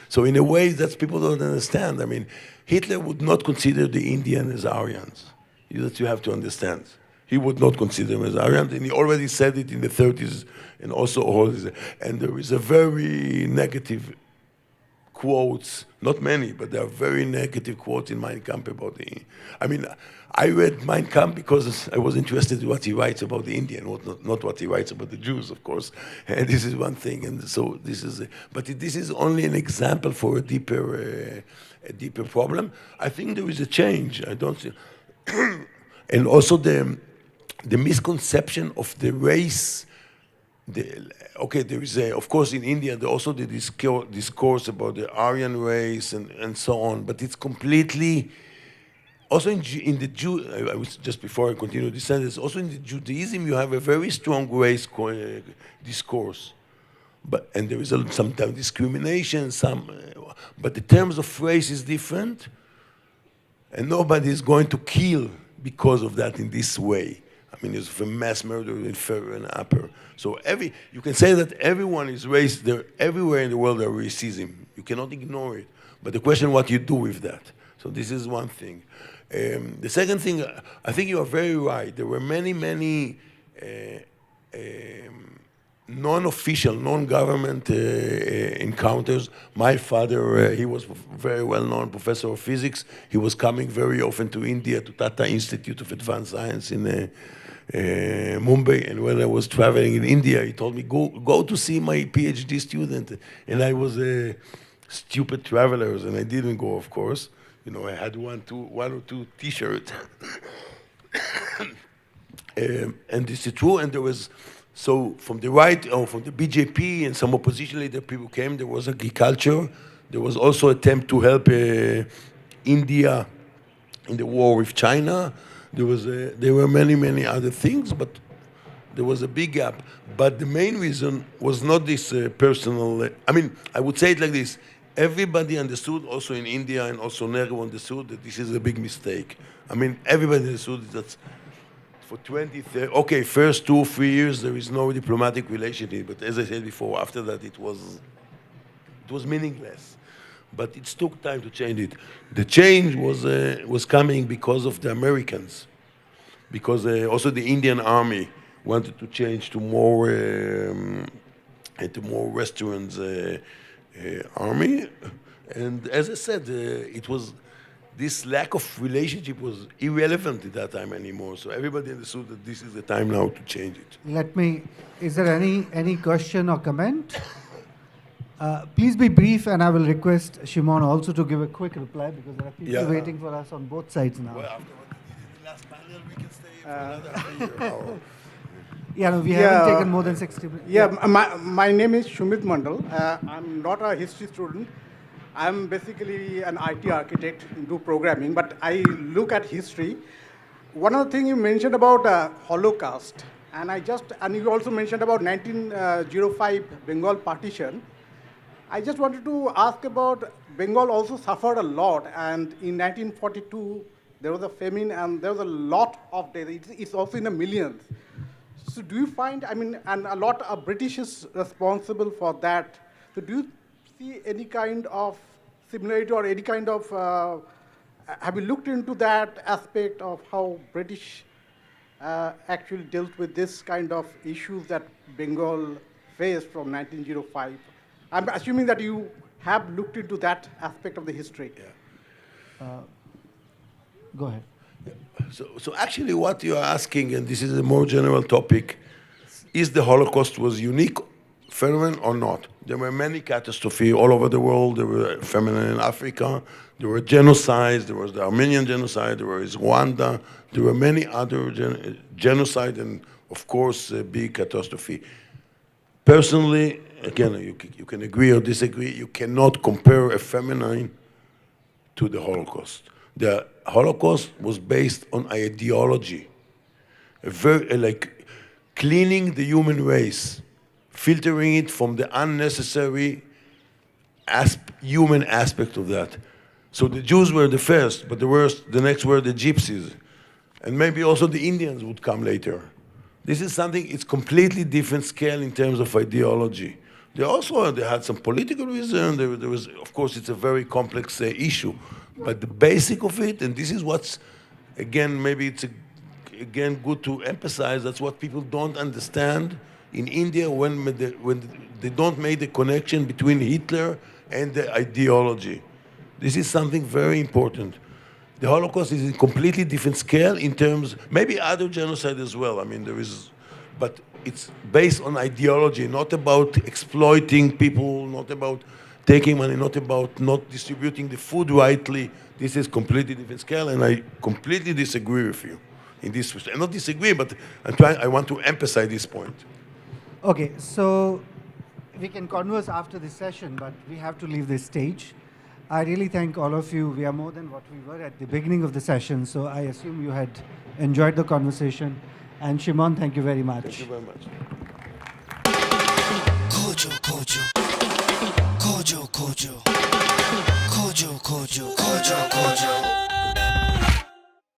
So in a way, that's people don't understand. I mean, Hitler would not consider the Indian as Aryans. That you have to understand. He would not consider them as Aryans, and he already said it in the 30s, and also all this. And there is a very negative quotes, not many, but there are very negative quotes in Mein Kampf about the. I mean, I read Mein Kampf because I was interested in what he writes about the Indian, not what he writes about the Jews, of course. And this is one thing, and so this is. But this is only an example for a deeper problem. I think there is a change. I don't see, and also the misconception of the race. Okay, there is of course in India there also the discourse about the Aryan race and so on, but it's completely, also in the Jew, I was just before I continue this sentence, also in the Judaism you have a very strong race discourse, and there is sometimes discrimination, but the terms of race is different, and nobody is going to kill because of that in this way. I mean, there's a mass murder in Further and Upper. So you can say that everyone is racist. Everywhere in the world there is racism. You cannot ignore it. But the question, what you do with that. So this is one thing. The second thing, I think you are very right. There were many non-official, non-government encounters. My father, he was a very well-known professor of physics. He was coming very often to India, to Tata Institute of Advanced Science in Mumbai. And when I was traveling in India, he told me, go to see my PhD student. And I was a stupid traveler, and I didn't go, of course. You know, I had one or two T-shirts. And this is true, and there was, so from the right, or from the BJP and some opposition leader people came, there was agriculture. There was also attempt to help India in the war with China. There were many other things, but there was a big gap. But the main reason was not this personal, I mean, I would say it like this. Everybody understood, also in India, and also Nehru understood that this is a big mistake. I mean, everybody understood that for 20, 30, okay, first 2 or 3 years, there is no diplomatic relationship. But as I said before, after that, it was meaningless. But it took time to change it. The change was coming because of the Americans, because also the Indian army wanted to change to more Western army, and as I said, this lack of relationship was irrelevant at that time anymore. So everybody understood that this is the time now to change it. Is there any question or comment? Please be brief, and I will request Shimon also to give a quick reply, because there are people waiting for us on both sides now. Well, after what we did in the last panel, we can stay for another hour. Yeah, no, we haven't taken more than 60 minutes. Yeah, my name is Shumit Mandal. I'm not a history student. I'm basically an IT architect, do programming, but I look at history. One of the things you mentioned about Holocaust, and you also mentioned about 1905 Bengal partition. I just wanted to ask about Bengal also suffered a lot, and in 1942 there was a famine and there was a lot of death. It's also in the millions. So do you find, I mean, and a lot of British is responsible for that. So do you see any kind of similarity or any kind of, have you looked into that aspect of how British actually dealt with this kind of issues that Bengal faced from 1905? I'm assuming that you have looked into that aspect of the history. Yeah. Go ahead. So actually what you are asking, and this is a more general topic, is the Holocaust was unique phenomenon or not? There were many catastrophes all over the world. There were famine in Africa. There were genocides. There was the Armenian genocide. There was Rwanda. There were many other genocide, and of course a big catastrophe. Personally, again, you can agree or disagree. You cannot compare a famine to the Holocaust. The Holocaust was based on ideology, like cleaning the human race, filtering it from the unnecessary human aspect of that. So the Jews were the first, but the next were the Gypsies. And maybe also the Indians would come later. This is something, it's completely different scale in terms of ideology. They had some political reason. There was, of course, it's a very complex issue. But the basic of it, and this is what's, again, maybe it's again good to emphasize, that's what people don't understand in India when they don't make the connection between Hitler and the ideology. This is something very important. The Holocaust is a completely different scale in terms, maybe other genocide as well. I mean, but it's based on ideology, not about exploiting people, not about taking money, not about not distributing the food rightly. This is completely different scale, and I completely disagree with you in this respect. Not disagree, but I want to emphasize this point. Okay, so we can converse after this session, but we have to leave this stage. I really thank all of you. We are more than what we were at the beginning of the session, so I assume you had enjoyed the conversation. And Shimon, thank you very much. Thank you very much. Kojo, Kojo. Kojo, Kojo. Kojo, Kojo. Kojo, Kojo.